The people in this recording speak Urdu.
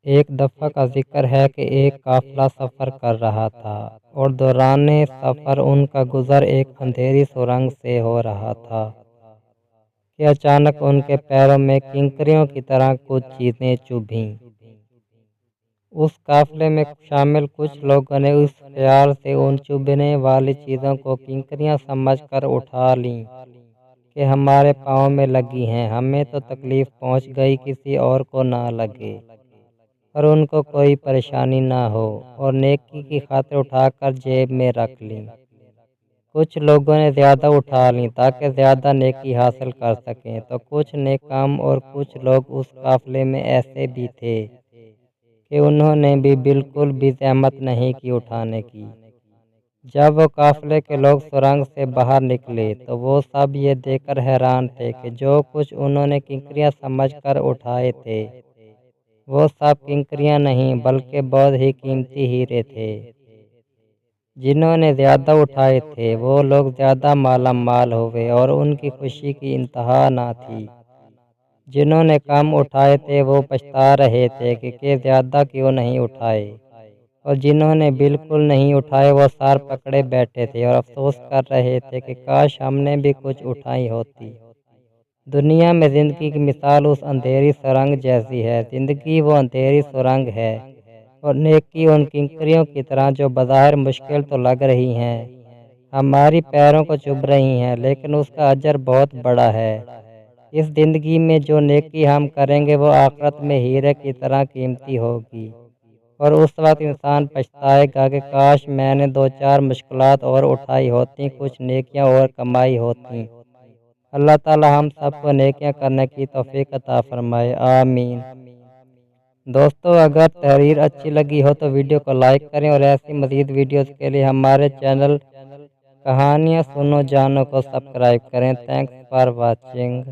ایک دفعہ کا ذکر ہے کہ ایک قافلہ سفر کر رہا تھا اور دوران سفر ان کا گزر ایک اندھیری سرنگ سے ہو رہا تھا کہ اچانک ان کے پیروں میں کنکریوں کی طرح کچھ چیزیں چبھیں۔ اس قافلے میں شامل کچھ لوگوں نے اس خیال سے ان چبھنے والی چیزوں کو کنکریاں سمجھ کر اٹھا لیں کہ ہمارے پاؤں میں لگی ہیں، ہمیں تو تکلیف پہنچ گئی، کسی اور کو نہ لگے اور ان کو کوئی پریشانی نہ ہو، اور نیکی کی خاطر اٹھا کر جیب میں رکھ لیں۔ کچھ لوگوں نے زیادہ اٹھا لیں تاکہ زیادہ نیکی حاصل کر سکیں، تو کچھ نیک کام اور کچھ لوگ اس قافلے میں ایسے بھی تھے کہ انہوں نے بھی بالکل بھی زحمت نہیں کی اٹھانے کی۔ جب وہ قافلے کے لوگ سرنگ سے باہر نکلے تو وہ سب یہ دیکھ کر حیران تھے کہ جو کچھ انہوں نے کنکریاں سمجھ کر اٹھائے تھے وہ سب کنکریاں نہیں بلکہ بہت ہی قیمتی ہیرے تھے۔ جنہوں نے زیادہ اٹھائے تھے وہ لوگ زیادہ مالا مال ہوئے اور ان کی خوشی کی انتہا نہ تھی۔ جنہوں نے کم اٹھائے تھے وہ پچھتا رہے تھے کہ زیادہ کیوں نہیں اٹھائے، اور جنہوں نے بالکل نہیں اٹھائے وہ سر پکڑے بیٹھے تھے اور افسوس کر رہے تھے کہ کاش ہم نے بھی کچھ اٹھائی ہوتی۔ دنیا میں زندگی کی مثال اس اندھیری سرنگ جیسی ہے۔ زندگی وہ اندھیری سرنگ ہے اور نیکی ان کنکریوں کی طرح جو بظاہر مشکل تو لگ رہی ہیں، ہماری پیروں کو چبھ رہی ہیں، لیکن اس کا اجر بہت بڑا ہے۔ اس زندگی میں جو نیکی ہم کریں گے وہ آخرت میں ہیرے کی طرح قیمتی ہوگی، اور اس وقت انسان پچھتائے گا کہ کاش میں نے 2-4 مشکلات اور اٹھائی ہوتی، کچھ نیکیاں اور کمائی ہوتی۔ اللہ تعالی ہم سب کو نیکیاں کرنے کی توفیق عطا فرمائے، آمین۔ دوستو، اگر تحریر اچھی لگی ہو تو ویڈیو کو لائک کریں اور ایسی مزید ویڈیوز کے لیے ہمارے چینل کہانیاں سنو جانو کو سبسکرائب کریں۔ Thanks for watching.